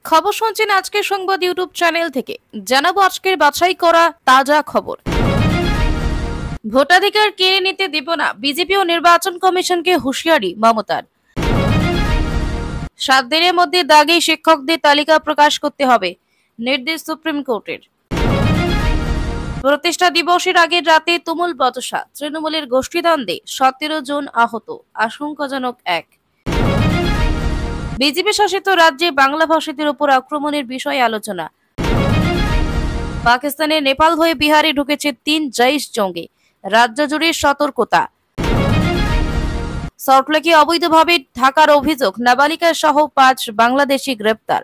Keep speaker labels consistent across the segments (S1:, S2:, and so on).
S1: খবর শুনছেন আজকের সংবাদ ইউটিউব চ্যানেল থেকে। জানাবো আজকের বাছাই করা তাজা খবর। ভোটাধিকার কেড়ে নিতে দেব না, বিজেপি ও নির্বাচন কমিশনকে হুঁশিয়ারি মমতার। 7 দিনের মধ্যে দাগি শিক্ষকদের তালিকা প্রকাশ করতে হবে, নির্দেশ সুপ্রিম কোর্টের। প্রতিষ্ঠা দিবসের আগের রাতে তুমুল বচসা, তৃণমূলের গোষ্ঠীদ্বন্দ্বে 17 জন আহত, আশঙ্কাজনক এক। বিজেপি শাসিত রাজ্যে বাংলা ভাষীদের উপর আক্রমণের বিষয়ে আলোচনা। পাকিস্তানের নেপাল হয়ে বিহারে ঢুকেছে 3 জৈশ জঙ্গি, রাজ্য জুড়ে সতর্কতা। সল্টলেকে অবৈধভাবে ঢাকার অভিযোগ, নাবালিকা সহ 5 বাংলাদেশি গ্রেপ্তার।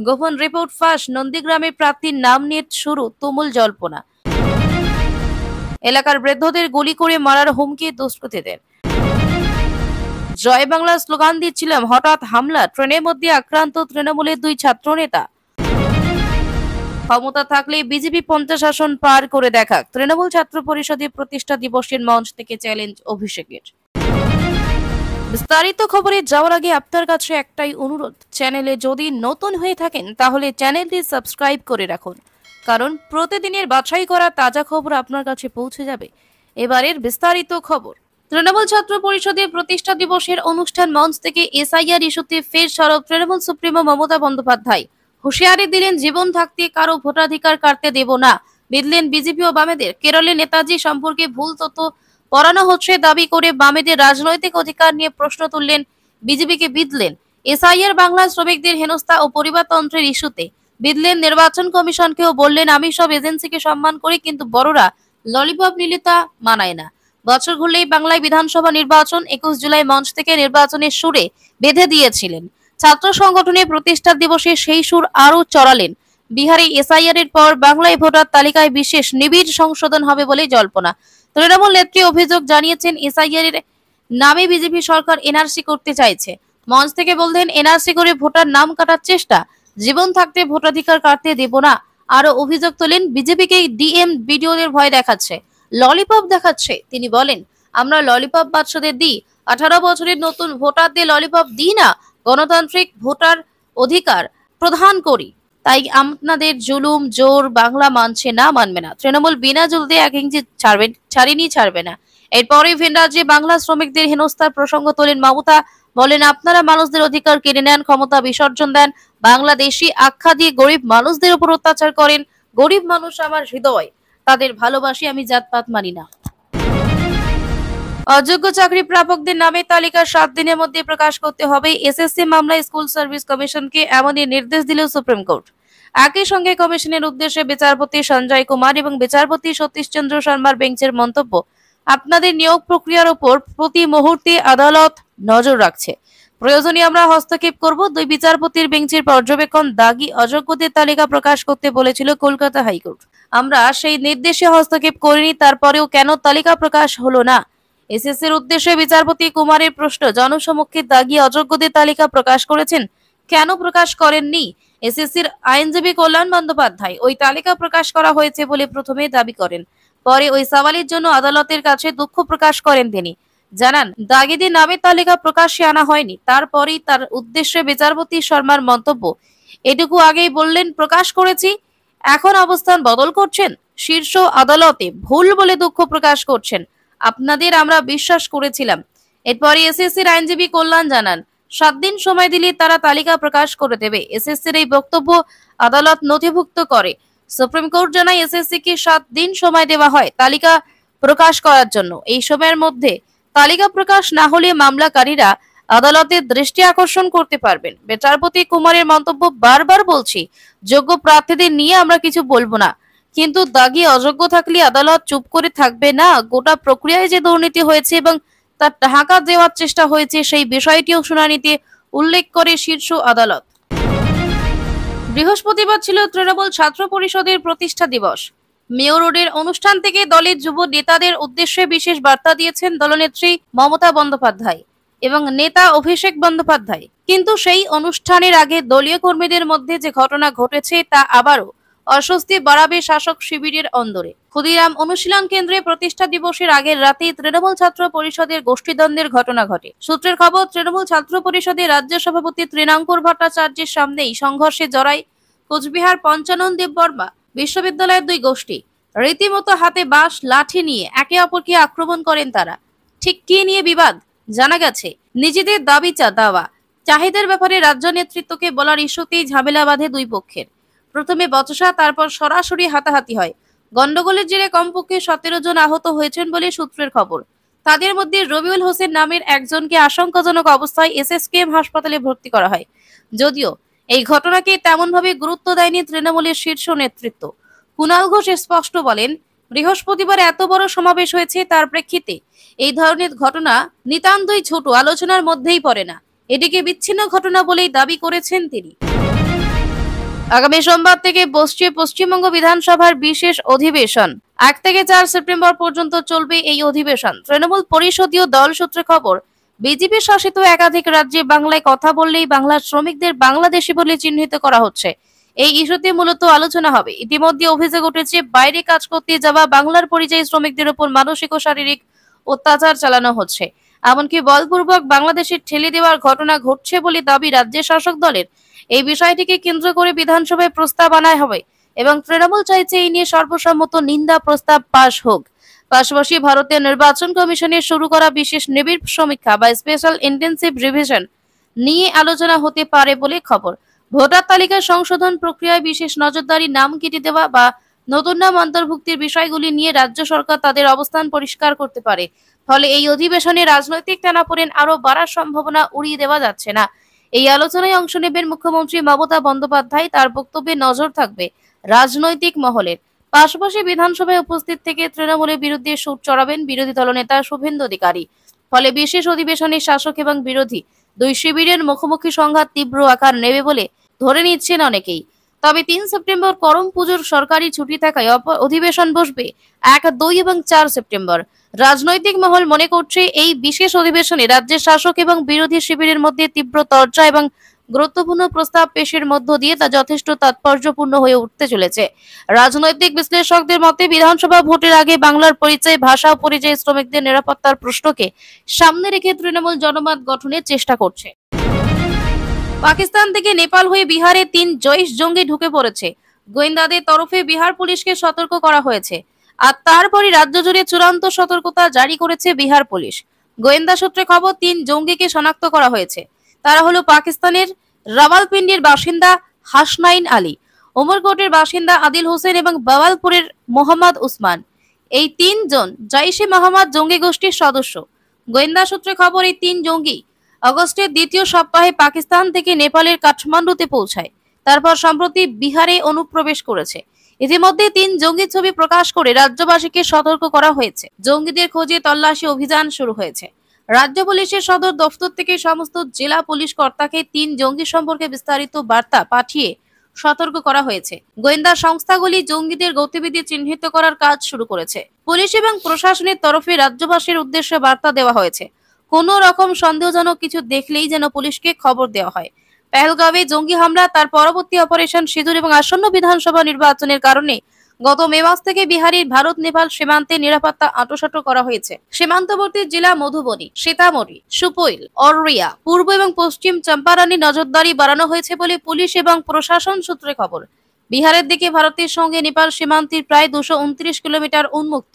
S1: গোপন রিপোর্ট ফাঁস, নন্দীগ্রামে প্রার্থীর নাম নিয়ে শুরু তুমুল জল্পনা। এলাকার বৃদ্ধদের গুলি করে মারার হুমকি দুষ্কৃতীদের। জয় বাংলা স্লোগান দিচ্ছিলাম, হঠাৎ হামলা, ট্রেনের মধ্যে আক্রান্ত তৃণমূলের 2 ছাত্র নেতা। ক্ষমতা থাকলে বিজেপি 50 আসন পার করে দেখা, তৃণমূল ছাত্র পরিষদের প্রতিষ্ঠা দিবসের মঞ্চ থেকে চ্যালেঞ্জ অভিষেকের। বিস্তারিত খবরে যাওয়ার আগে আপনার কাছে একটাই অনুরোধ, চ্যানেলে যদি নতুন হয়ে থাকেন তাহলে চ্যানেলটি সাবস্ক্রাইব করে রাখুন, কারণ প্রতিদিনের বাছাই করা তাজা খবর আপনার কাছে পৌঁছে যাবে। এবারের বিস্তারিত খবর। তৃণমূল ছাত্র পরিষদের প্রতিষ্ঠা দিবসের অনুষ্ঠান মঞ্চ থেকে এসআইআর ইস্যুতে ফের সরব তৃণমূল সুপ্রিমো মমতা বন্দ্যোপাধ্যায়। হুঁশিয়ারি দিলেন, জীবন থাকতে কারো ভোটাধিকার কাটতে দেব না। বিদলেন বিজেপি ও বামেদের। কেরলে নেতাজি সম্পর্কে ভুল তথ্য পড়ানো হচ্ছে দাবি করে বামেদের রাজনৈতিক অধিকার নিয়ে প্রশ্ন তুললেন, বিজেপিকে বিদলেন। এসআইআর বাংলার শ্রমিকদের হেনস্থা ও পরিবারতন্ত্রের ইস্যুতে বিদলেন নির্বাচন কমিশনকেও। বললেন, আমি সব এজেন্সিকে সম্মান করি, কিন্তু বড়রা ললিপপ নিলে তা মানায় না। বছর ঘুরলেই বাংলায় বিধানসভা নির্বাচন, 21 জুলাই মঞ্চ থেকে নির্বাচনের সুরে বেঁধে দিয়েছিলেন। ছাত্র সংগঠনের প্রতিষ্ঠা দিবসে সেই সুর আরও চড়ালেন। বিহারে এসআইআর এর পর বাংলায় ভোটার তালিকায় বিশেষ নিবিড় সংশোধন হবে বলে জল্পনা। তৃণমূল নেত্রী অভিযোগ জানিয়েছেন, এসআইআর এর নামে বিজেপি সরকার এনআরসি করতে চাইছে। মঞ্চ থেকে বললেন, এনআরসি করে ভোটার নাম কাটার চেষ্টা, জীবন থাকতে ভোটাধিকার কাটতে দেব না। আরো অভিযোগ তোলেন, বিজেপিকে ডিএম বিডিওদের ভয় দেখাচ্ছে, ললিপপ দেখাচ্ছে। তিনি বলেন, আমরা ললিপপ বাচ্চাদের দিই, 18 বছরের নতুন ভোটারদের ললিপপ দিই না। গণতান্ত্রিক ভোটার অধিকার প্রদান করি, তাই আপনাদের জুলুম জোর বাংলা মানছে না, মানবে না। তৃণমূল বিনা জুলতে 1 ইঞ্চি ছাড়বে না। এরপরে ভিন রাজ্যে বাংলা শ্রমিকদের হেনস্থার প্রসঙ্গ তোলেন মমতা। বলেন, আপনারা মানুষদের অধিকার কেড়ে নেন, ক্ষমতা বিসর্জন দেন, বাংলাদেশি আখ্যা দিয়ে গরিব মানুষদের উপর অত্যাচার করেন। গরিব মানুষ আমার হৃদয়, তাদের ভালোবাসি, আমি জাতপাত মানি না। অযোগ্য চাকরি প্রাপকদের নামের তালিকা 7 দিনের মধ্যে প্রকাশ করতে হবে। এসএসসি মামলায় স্কুল সার্ভিস কমিশনকে এমনই নির্দেশ দিল সুপ্রিম কোর্ট। একই সঙ্গে কমিশনের উদ্দেশ্যে বিচারপতি সঞ্জয় কুমার এবং বিচারপতি সতীশ চন্দ্র শর্মার বেঞ্চের মন্তব্য, আপনাদের নিয়োগ প্রক্রিয়ার উপর প্রতি মুহূর্তে আদালত নজর রাখছে, প্রয়োজনে আমরা হস্তক্ষেপ করব। 2 বিচারপতির বেঞ্চের পর্যবেক্ষণ, দাগী অযোগ্যদের তালিকা প্রকাশ করতে বলেছিল কলকাতা হাইকোর্ট। আমরা সেই নির্দেশে হস্তক্ষেপ করিনি, তারপরেও কেন তালিকা প্রকাশ হলো না? এসএসসির উদ্দেশ্যে বিচারপতি কুমারের প্রশ্ন, জনসমক্ষে দাগী অযোগ্যদের তালিকা প্রকাশ করেছেন, কেন প্রকাশ করেননি? এসএসসির আইনজীবী কল্যাণ বন্দ্যোপাধ্যায় ওই তালিকা প্রকাশ করা হয়েছে বলে প্রথমে দাবি করেন, পরে ওই সওয়ালের জন্য আদালতের কাছে দুঃখ প্রকাশ করেন। তিনি জানান, দাগীদের নামের তালিকা প্রকাশ্যে আনা হয়নি। তারপরেই তার উদ্দেশ্যে বিচারপতি শর্মার মন্তব্য, এটুকু আগেই বললেন প্রকাশ করেছি, এখন অবস্থান বদল করছেন। শীর্ষ আদালতে ভুল বলে দুঃখ প্রকাশ করছেন, আপনাদের আমরা বিশ্বাস করেছিলাম। এরপরে এসএসসির আইনজীবী কল্যাণ জানান, 7 দিন সময় দিলে তারা তালিকা প্রকাশ করে দেবে। এসএসসির এই বক্তব্য আদালত নথিভুক্ত করে। সুপ্রিম কোর্ট জানায়, এসএসসিকে 7 দিন সময় দেওয়া হয় তালিকা প্রকাশ করার জন্য। এই সময়ের মধ্যে তালিকা প্রকাশ না হলে মামলাকারীরা আদালতের দৃষ্টি আকর্ষণ করতে পারবেন। বিচারপতি কুমারের মন্তব্য, বারবার বলছি, যোগ্য প্রার্থীদের নিয়ে আমরা কিছু বলবো না, কিন্তু দাগী অযোগ্য থাকলে আদালত চুপ করে থাকবে না। গোটা প্রক্রিয়ায় যে দুর্নীতি হয়েছে এবং তার ঢাকা দেওয়ার চেষ্টা হয়েছে, সেই বিষয়টিও শুনানিতে উল্লেখ করে শীর্ষ আদালত। বৃহস্পতিবার ছিল তৃণমূল ছাত্র পরিষদের প্রতিষ্ঠা দিবস। মেয়র রোডের অনুষ্ঠান থেকে দলের যুব নেতাদের উদ্দেশ্যে বিশেষ বার্তা দিয়েছেন দলনেত্রী মমতা বন্দ্যোপাধ্যায় এবং নেতা অভিষেক বন্দ্যোপাধ্যায়। কিন্তু সেই অনুষ্ঠানের আগে দলীয় কর্মীদের মধ্যে যে ঘটনা ঘটেছে তা আবারও অস্বস্তি বাড়াবে শাসক শিবিরের অন্দরে। ক্ষুদিরাম অনুশীলন কেন্দ্রে প্রতিষ্ঠা দিবসের আগের রাতেই তৃণমূল ছাত্র পরিষদের গোষ্ঠীদ্বন্দ্বের ঘটনা ঘটে। সূত্রের খবর, তৃণমূল ছাত্র পরিষদের রাজ্য সভাপতি তৃণাঙ্কুর ভট্টাচার্যের সামনেই সংঘর্ষে জড়ায় কোচবিহার পঞ্চানন দেববর্মা বিশ্ববিদ্যালয়ের দুই গোষ্ঠী। রীতিমতো হাতে বাঁশ লাঠি নিয়ে একে অপরকে আক্রমণ করেন তারা। ঠিক কি নিয়ে বিবাদ? জানা গেছে, নিজেদের দাবি দাওয়া চাহিদার ব্যাপারে রাজ্য নেতৃত্বকে বলার ইস্যুতেই ঝামেলা বাঁধে দুই পক্ষের। প্রথমে বচসা, তারপর সরাসরি হাতাহাতি হয়। গন্ডগোলের জেরে কমপক্ষে 17 জন আহত হয়েছেন বলে সূত্রের খবর। তাদের মধ্যে রবিউল হোসেন নামের একজনকে আশঙ্কাজনক অবস্থায় এসএসকেএম হাসপাতালে ভর্তি করা হয়। যদিও এই ঘটনাকে তেমনভাবে গুরুত্ব দেয়নি তৃণমূলের শীর্ষ নেতৃত্ব। কুণাল ঘোষ স্পষ্ট বলেন, বৃহস্পতিবার এত বড় সমাবেশ হয়েছে, তার প্রেক্ষিতে এই ধরনের ঘটনা নিতান্তই ছোট, আলোচনার মধ্যেই পড়ে না। এটিকে বিচ্ছিন্ন ঘটনা বলেই দাবি করেছেন তিনি। আগামী সোমবার থেকে বসছে পশ্চিমবঙ্গ বিধানসভার বিশেষ অধিবেশন। 1 থেকে 4 সেপ্টেম্বর পর্যন্ত চলবে এই অধিবেশন। তৃণমূল পরিষদীয় দল সূত্রে খবর, বিজেপি শাসিত একাধিক রাজ্যে বাংলায় কথা বললেই বাংলার শ্রমিকদের বাংলাদেশি বলে চিহ্নিত করা হচ্ছে। এই ইস্যুতে মূলত আলোচনা হবে। ইতিমধ্যে অভিযোগ উঠেছে, বাইরে কাজ করতে যাওয়া বাংলার পরিযায়ী শ্রমিকদের উপর মানসিক ও শারীরিক অত্যাচার চালানো হচ্ছে। এমনকি বলপূর্বক বাংলাদেশে ঠেলে দেওয়ার ঘটনা ঘটছে বলে দাবি রাজ্যের শাসক দলের। এই বিষয়টিকে কেন্দ্র করে বিধানসভায় প্রস্তাব আনা হবে এবং তৃণমূল চাইছে এই নিয়ে সর্বসম্মত নিন্দা প্রস্তাব পাশ হোক। পাশাপাশি ভারতের নির্বাচন কমিশনের শুরু করা বিশেষ নিবিড় সমীক্ষা বা স্পেশাল ইন্টেন্সিভ রিভিশন নিয়ে আলোচনা হতে পারে বলে খবর। ভোটার তালিকা সংশোধন প্রক্রিয়ায় বিশেষ নজরদারি, নাম কেটে দেওয়া বা নতুন নাম অন্তর্ভুক্তির বিষয়গুলি নিয়ে রাজ্য সরকার তাদের অবস্থান পরিষ্কার করতে পারে। ফলে এই অধিবেশনে রাজনৈতিক টানাপোড়েন আরো বাড়ার সম্ভাবনা উড়িয়ে দেওয়া যাচ্ছে না। এই আলোচনায় অংশ নেবেন মুখ্যমন্ত্রী মমতা বন্দ্যোপাধ্যায়। তার বক্তব্যে নজর থাকবে রাজনৈতিক মহলের। পাশাপাশি বিধানসভায় উপস্থিত থেকে তৃণমূলের বিরুদ্ধে সুর চড়াবেন বিরোধী দলনেতা শুভেন্দু অধিকারী। ফলে বিশেষ অধিবেশনে শাসক এবং বিরোধী দুই শিবিরের মুখোমুখি সংঘাত তীব্র আকার নেবে বলে ধরে নিচ্ছেন অনেকেই। তবে 3 সেপ্টেম্বর করম পুজোর সরকারি ছুটি থাকায় অধিবেশন বসবে 1, 2 এবং 4 সেপ্টেম্বর। রাজনৈতিক মহল মনে করছে, এই বিশেষ অধিবেশনে রাজ্যের শাসক এবং বিরোধী শিবিরের মধ্যে তীব্র চর্চা এবং গুরুত্বপূর্ণ প্রস্তাব পেশের মধ্য দিয়ে তা যথেষ্ট তাৎপর্যপূর্ণ হয়ে উঠতে চলেছে। রাজনৈতিক বিশ্লেষকদের মতে, বিধানসভা ভোটের আগে বাংলার পরিচয়, ভাষা ও পরিযায়ী শ্রমিকদের নিরাপত্তার প্রশ্নকে সামনে রেখে তৃণমূল জনমত গঠনের চেষ্টা করছে। পাকিস্তান থেকে নেপাল হয়ে বিহারে 3 জৈশ জঙ্গি ঢুকে পড়েছে। গোয়েন্দাদের তরফে বিহার পুলিশকে সতর্ক করা হয়েছে। আর তারপরই রাজ্য জুড়ে চূড়ান্ত সতর্কতা জারি করেছে বিহার পুলিশ। গোয়েন্দা সূত্রে খবর, 3 জঙ্গিকে শনাক্ত করা হয়েছে। তারা হলো পাকিস্তানের রাওয়ালপিন্ডির বাসিন্দা হাসনাইন আলী, ওমরকোটের বাসিন্দা আদিল হোসেন এবং বাওয়ালপুরের মোহাম্মদ উসমান। এই 3 জন জৈশে মোহাম্মদ জঙ্গি গোষ্ঠীর সদস্য। গোয়েন্দা সূত্রে খবর, এই 3 জঙ্গি আগস্টের দ্বিতীয় সপ্তাহে পাকিস্তান থেকে নেপালের কাঠমান্ডুতে পৌঁছায়। তারপর সম্প্রতি বিহারে অনুপ্রবেশ করেছে। ইতিমধ্যে 3 জঙ্গির ছবি প্রকাশ করে রাজ্যবাসীকে সতর্ক করা হয়েছে। জঙ্গিদের খোঁজে তল্লাশি অভিযান শুরু হয়েছে। রাজ্য পুলিশের সদর দফতর থেকে সমস্ত জেলা পুলিশ কর্তাকে 3 জঙ্গি সম্পর্কে বিস্তারিত বার্তা পাঠিয়ে সতর্ক করা হয়েছে। গোয়েন্দা সংস্থাগুলি জঙ্গিদের গতিবিধি চিহ্নিত করার কাজ শুরু করেছে। পুলিশ এবং প্রশাসনের তরফে রাজ্যবাসীর উদ্দেশ্যে বার্তা দেওয়া হয়েছে, কোন রকম সন্দেহজনক কিছু দেখলেই যেন পুলিশকে খবর দেওয়া হয়। পেহেলগাঁওয়ে জঙ্গি হামলা, তার পরবর্তী অপারেশন সিঁদুর এবং আসন্ন বিধানসভা নির্বাচনের কারণে গত মে মাস থেকে বিহারের ভারত নেপাল সীমান্তে নিরাপত্তা আঁটোসাঁটো করা হয়েছে। সীমান্তবর্তী জেলা মধুবনী, সীতামঢ়ী, সুপৈল, অররিয়া, পূর্ব এবং পশ্চিম চম্পারণে নজরদারি বাড়ানো হয়েছে বলে পুলিশ এবং প্রশাসন সূত্রে খবর। বিহারের দিকে ভারতের সঙ্গে নেপাল সীমান্তের প্রায় 229 কিলোমিটার উন্মুক্ত।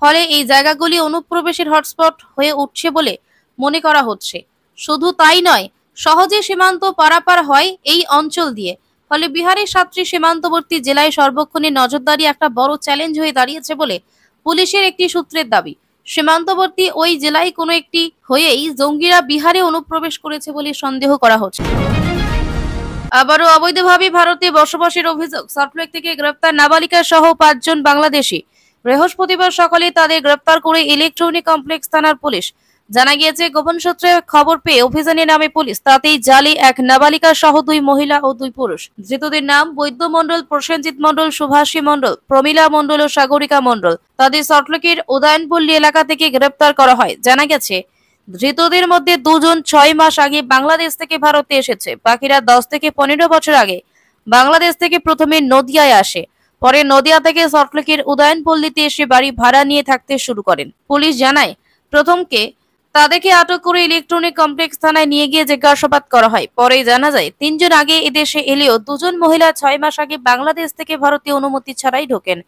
S1: ফলে এই জায়গাগুলি অনুপ্রবেশের হটস্পট হয়ে উঠছে বলে মনে করা হচ্ছে। শুধু তাই নয়, সহজে সীমান্ত পারাপার হয় এই অঞ্চল দিয়ে। ফলে বিহারের 7টি সীমান্তবর্তী জেলায় সর্বক্ষণে নজরদারি একটা বড় চ্যালেঞ্জ হয়ে দাঁড়িয়েছে বলে পুলিশের একটি সূত্রের দাবি। সীমান্তবর্তী ওই জেলায় কোনো একটি হয়েই জঙ্গিরা বিহারে অনুপ্রবেশ করেছে বলে সন্দেহ করা হচ্ছে। আবারও অবৈধভাবে ভারতে বসবাসের অভিযোগ। সল্টলেক থেকে গ্রেপ্তার নাবালিকা সহ 5 জন বাংলাদেশি। বৃহস্পতিবার সকালে তাদের গ্রেপ্তার করে ইলেকট্রনিক কমপ্লেক্স থানার পুলিশ। জানা গিয়েছে, গোপন সূত্রে খবর পেয়ে অভিযানে নামে পুলিশ। তাতেই জালে এক নাবালিকা সহ 2 মহিলা ও 2 পুরুষ। ধৃতদের নাম বৈদ্য মণ্ডল, প্রসেনজিৎ মণ্ডল, সুভাষী মণ্ডল, প্রমীলা মণ্ডল ও সাগরিকা মণ্ডল। তাদের সল্টলেকের উদয়নপল্লী এলাকা থেকে গ্রেপ্তার করা হয়। জানা গেছে, ধৃতদের মধ্যে 2 জন 6 মাস আগে বাংলাদেশ থেকে ভারতে এসেছে। বাকিরা 10 থেকে 15 বছর আগে বাংলাদেশ থেকে প্রথমে নদিয়ায় আসে, পরে নদিয়া থেকে সল্টলেকের উদয়নপল্লীতে এসে বাড়ি ভাড়া নিয়ে থাকতে শুরু করেন। পুলিশ জানায়, প্রথমকে তাদেরকে আটক করে ইলেকট্রনিক কমপ্লেক্স থানায় নিয়ে গিয়ে জিজ্ঞাসাবাদ করা হয়। পরে জানা যায়, 3 জন আগে এদেশে এলেও 2 জন মহিলা 6 মাস আগে বাংলাদেশ থেকে ভারতীয় অনুমতি ছাড়াই ঢোকেন।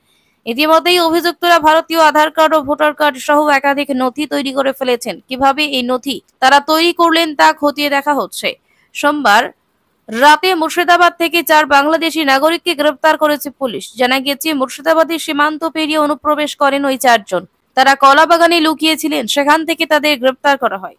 S1: ইতিমধ্যেই অভিযুক্তরা ভারতীয় আধার কার্ড ও ভোটার কার্ড সহ একাধিক নথি তৈরি করে ফেলেছেন। কিভাবে এই নথি তারা তৈরি করলেন তা খতিয়ে দেখা হচ্ছে। সোমবার রাতে মুর্শিদাবাদ থেকে 4 বাংলাদেশি নাগরিককে গ্রেপ্তার করেছে পুলিশ। জানা গেছে, মুর্শিদাবাদের সীমান্ত পেরিয়ে অনুপ্রবেশ করেন ওই 4 জন। তারা কলাবাগানে লুকিয়েছিলেন, সেখান থেকে তাদের গ্রেপ্তার করা হয়।